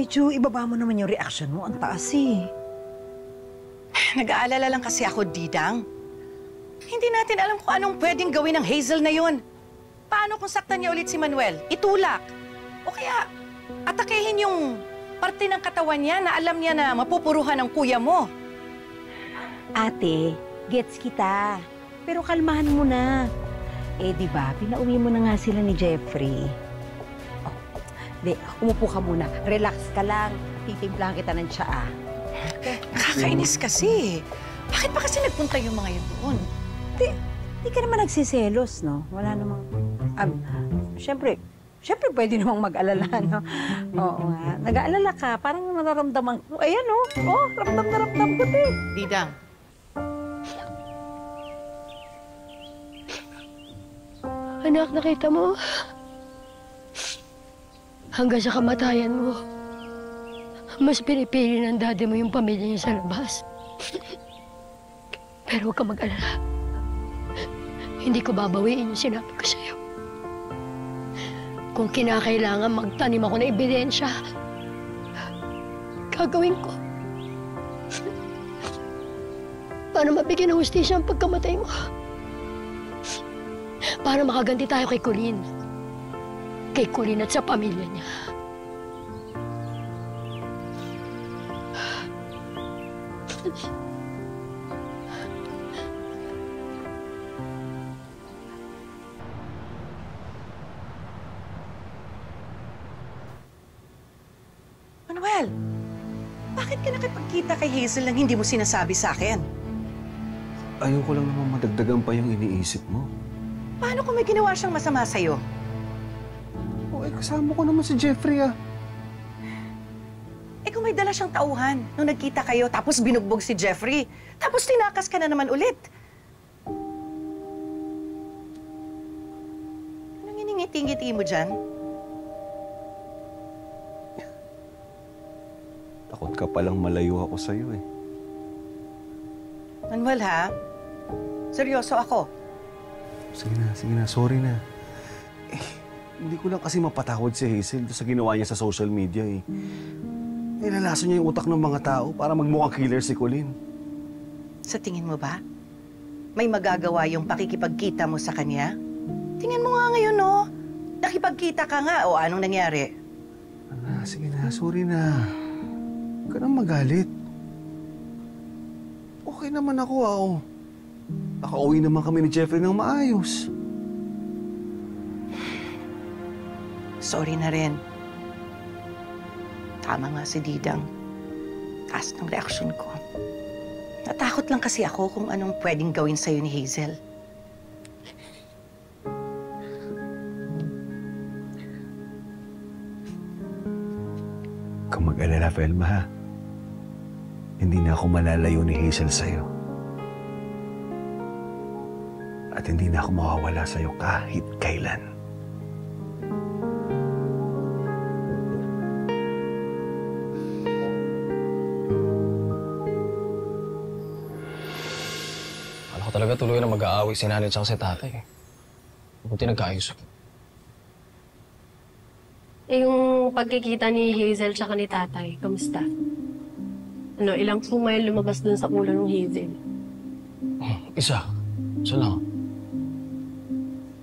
medyo ibaba mo naman yung reaction mo. Ang taas eh. Nag-aalala lang kasi ako, Didang. Hindi natin alam kung anong pwedeng gawin ng Hazel na yun. Paano kung saktan niya ulit si Manuel? Itulak. O kaya, atakehin yung parte ng katawan niya na alam niya na mapupuruhan ng kuya mo. Ate, gets kita. Pero kalmahan mo na. Eh, di ba, pinauwi mo na nga sila ni Jeffrey. Oh, di, umupo ka muna. Relax ka lang. Titimplahan kita ng tsaa. Nakakainis kasi. Bakit pa kasi nagpunta yung mga yun doon? Di ka naman nagsiselos, no? Wala namang... Siyempre pwede namang mag-alala, no? Oo nga. Nag-aalala ka. Parang nararamdaman ko. Ayan, oh. Oh, ramdam na ramdam ko, te. Didang. Anak, nakita mo? Hanggang sa kamatayan mo, mas pinipili ng daddy mo yung pamilya niya sa labas. Pero huwag ka mag-alala. Hindi ko babawiin yung sinabi ko sa'yo. Kung kinakailangan magtanim ako ng ebidensya, gagawin ko. Para mabigyan ng hustisya ang pagkamatay mo. Para makaganti tayo kay Colleen. Kay Colleen at sa pamilya niya. Manuel, bakit ka nakipagkita kay Hazel nang hindi mo sinasabi sa akin? Ayoko lang naman madagdagan pa yung iniisip mo. Paano kung may ginawa siyang masama sa'yo? O, kasama ko naman si Jeffrey, ah. Eh kung may dala siyang tauhan nung nagkita kayo tapos binugbog si Jeffrey, tapos tinakas ka na naman ulit. Anong iningiti-ngiti mo dyan? Takot ka palang malayo ako sa'yo, eh. Manuel, ha? Seryoso ako. Sige na. Sorry na. Hindi ko lang kasi mapatawad si Hazel sa ginawa niya sa social media, eh. Nilalaso niya yung utak ng mga tao para magmukhang killer si Colleen. Sa tingin mo ba? May magagawa yung pakikipagkita mo sa kanya? Tingnan mo nga ngayon, no? Nakipagkita ka nga, o anong nangyari? Sige na. Sorry na. Huwag ka nang magalit. Okay naman ako, ah. Nakauwi naman kami ni Jeffrey ng maayos. Sorry na rin. Tama nga si Didang. Taas ng reaksyon ko. Natakot lang kasi ako kung anong pwedeng gawin sa'yo ni Hazel. Kung mag-alala, Felma, ha? Hindi na ako malalayo ni Hazel sa'yo. At hindi na ako mawawala sa'yo kahit kailan. Akala ko talaga tuloy na mag-aaway si nanay at si tatay. Buti nagkaayos ako. Eh, yung pagkikita ni Hazel tsaka ni tatay, kamusta? Ano, ilang sumayon lumabas dun sa ulo ng Hazel? Isa lang.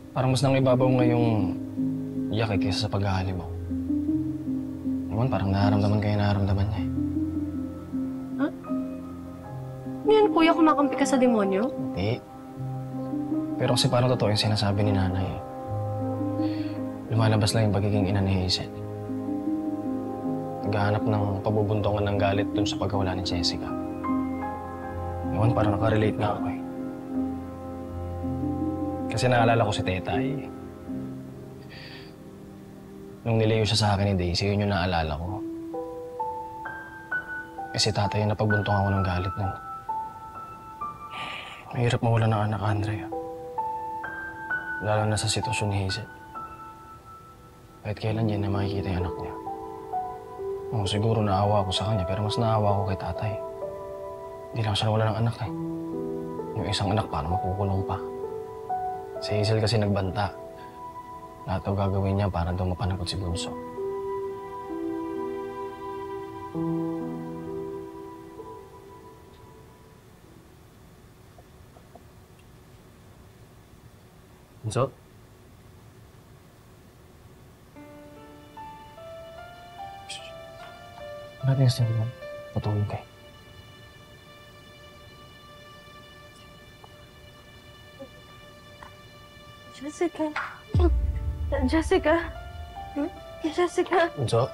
Parang mas nangibabaw ngayong iyak kaysa sa paghahali mo. Naman, parang nararamdaman kayo nararamdaman niya, eh. Huh? Yan, kuya, kumakampi ka sa demonyo? Hindi. Pero kasi parang totoo yung sinasabi ni nanay, eh. Lumalabas lang yung pagiging ina ni Hazel. Naghahanap ng pabubuntongan ng galit dun sa pagkawala ni Jessica. Ewan, parang nakarelate na ako, eh. Kasi naalala ko si Tetay. Nung nilayo siya sa akin ni Daisy, yun yung naalala ko. Eh si Tatay yung napagbuntongan ko ng galit nun. Mahirap mawala ng anak, Andrea. Lalo na sa sitwasyon ni Hazel. Kahit kailan yan na makikita yung anak niya. Oo, siguro naawa ako sa kanya, pero mas naawa ako kay Tatay. Hindi lang siya nawala ng anak, eh. Yung isang anak, paano makukulong pa? Si Hazel kasi nagbanta. Lahat daw gagawin niya para daw mapanagot si Bunso. Bunso? Bakit yung sinabi mo? Patulog kayo. Jessica. Jessica. Jessica. Bunso?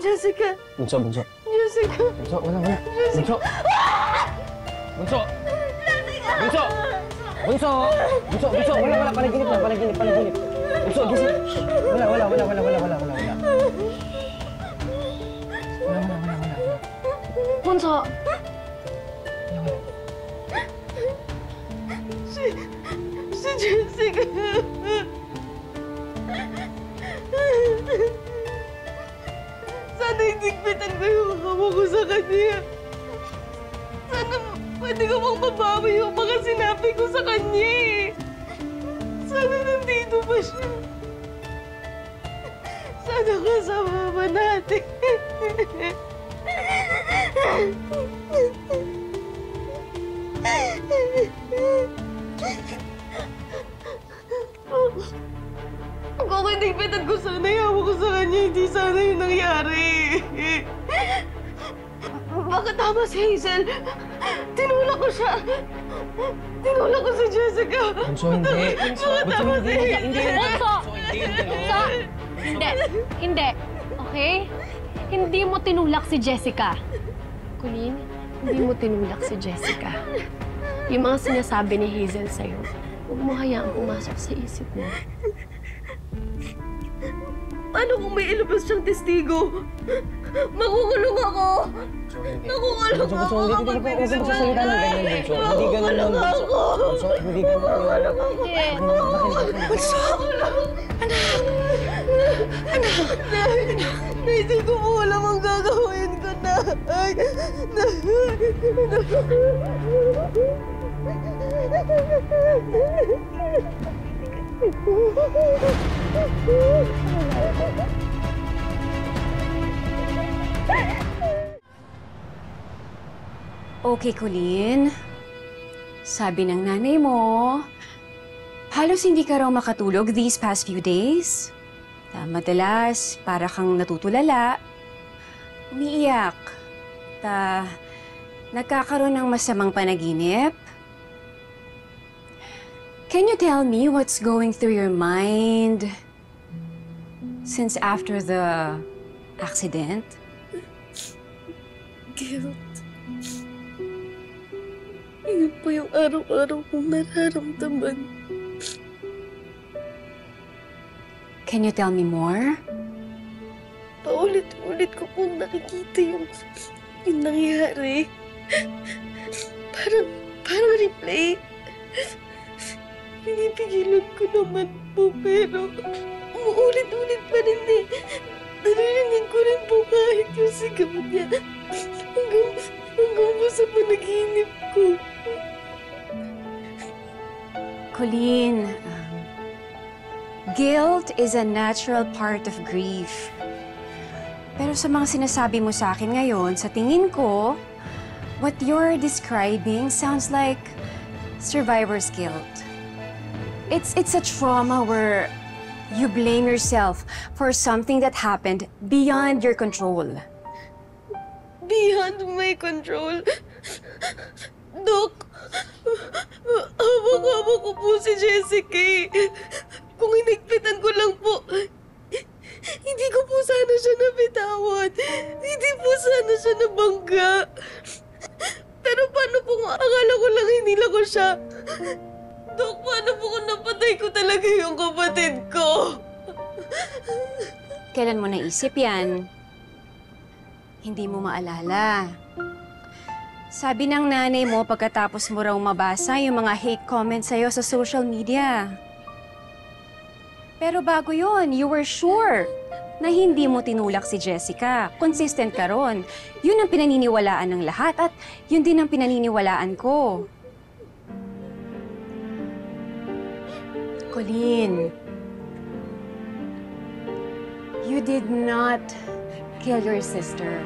Jessica. Bunso, bunso. Jessica. Bunso, wala. Bunso! Bunso! Bunso! Bunso! Bunso! Wala. Panaginip. Bunso, gising. Wala. Bunso! Si Jessica. Sana itigpitan ko yung hawak ko sa kanya. Sana pwede ko bang mabawi yung mga sinabi ko sa kanya eh. Sana nandito pa siya. Sana kasama pa natin. Kung itigpitan ko sana yung hawak ko sa kanya, hindi sana yung nangyari. Bakit tama si Hazel? Tinulak ko siya. Tinulak ko si Jessica. Bunso, hindi. Bakit tama si Hazel? Bunso! Bunso! Hindi. Okay? Hindi mo tinulak si Jessica. Colleen, hindi mo tinulak si Jessica. Yung mga sinasabi ni Hazel sa'yo, huwag mo hayaang pumasok sa isip mo. Paano kung may ilabas siyang testigo? Makukulong ako! Nakukulong ako! Huwag mo sasalita ng ganyan, Bunso. Hindi ganun lang, Bunso. Bunso, hindi ganun lang. Bunso! Anak! Naisip ko po wala mang gagawin ko na. Okay, Colleen. Sabi ng nanay mo, halos hindi ka raw makatulog these past few days. Madalas, para kang natutulala, umiiyak, nagkakaroon ng masamang panaginip. Can you tell me what's going through your mind since after the accident? Guilt. Yun po yung araw-araw kong nararamdaman. Can you tell me more? Paulit-ulit ko pong nakikita yung nangyari. Parang replay. Pinipigilan ko naman po, pero umuulit-ulit pa rin eh. Naririnig ko rin po kahit yung sigaw niya. Hanggang po sa panaginip ko. Colleen, guilt is a natural part of grief. Pero sa mga sinasabi mo sa akin ngayon, sa tingin ko, what you're describing sounds like survivor's guilt. It's a trauma where you blame yourself for something that happened beyond your control. Beyond my control. Dok, hawak-hawak ko po si Jessica. Kung inigpitan ko lang po, hindi ko po sana siya nabitawan. Hindi po sana siya nabangga. Pero paano po nga? Akala ko lang hinila ko siya. Dok, paano po kung napatay ko talaga yung kapatid ko? Kailan mo naisip yan? Hindi mo maalala. Sabi ng nanay mo pagkatapos mo raw mabasa yung mga hate comments sa'yo sa social media. Pero bago yon, you were sure na hindi mo tinulak si Jessica. Consistent ka ron. Yun ang pinaniniwalaan ng lahat at yun din ang pinaniniwalaan ko. Colleen, you did not kill your sister.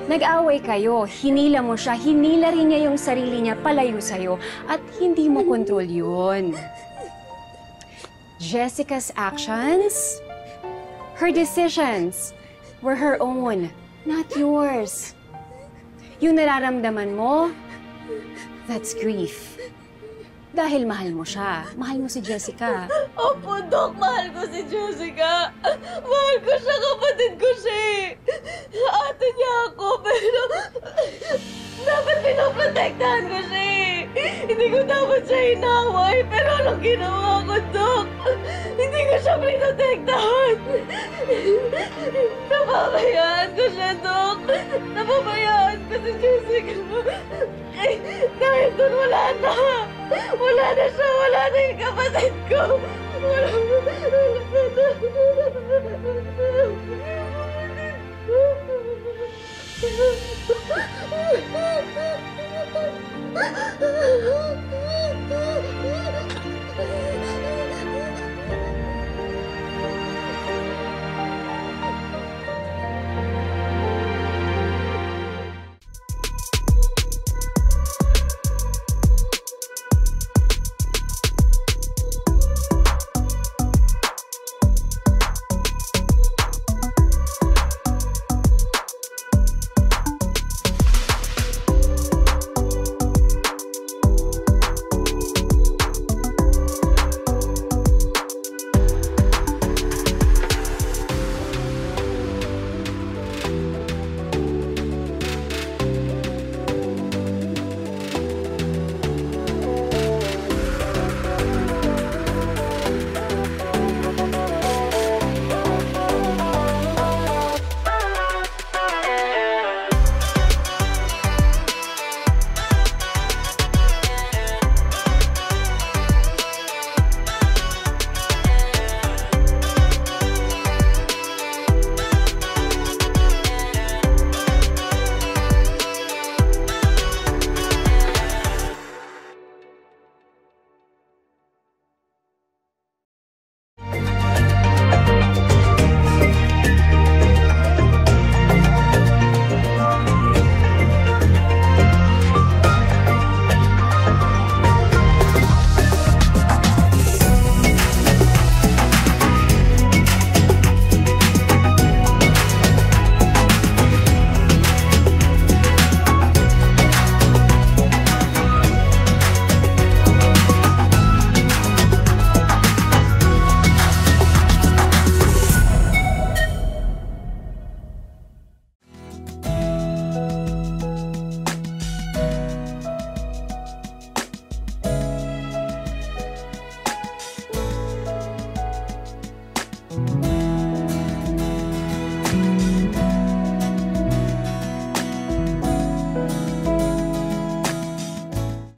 Nag-away kayo, hinila mo siya, hinila rin niya yung sarili niya palayo sa'yo at hindi mo kontrol yun. Jessica's actions, her decisions, were her own, not yours. Yung nararamdaman mo, that's grief. Dahil mahal mo siya. Mahal mo si Jessica. Opo, Dok. Mahal ko si Jessica. Mahal ko siya. Kapatid ko siya eh. Ate niya ako, pero dapat pinoprotektahan ko siya eh. Hindi ko dapat siya inaway, pero anong ginawa ko, Dok? Hindi ko siya pinotektahan. Napabayaan ko siya, Dok. Napabayaan ko si Jessica. Dahil doon wala na. Wala na siya. Wala na yung kapatid ko. Wala na.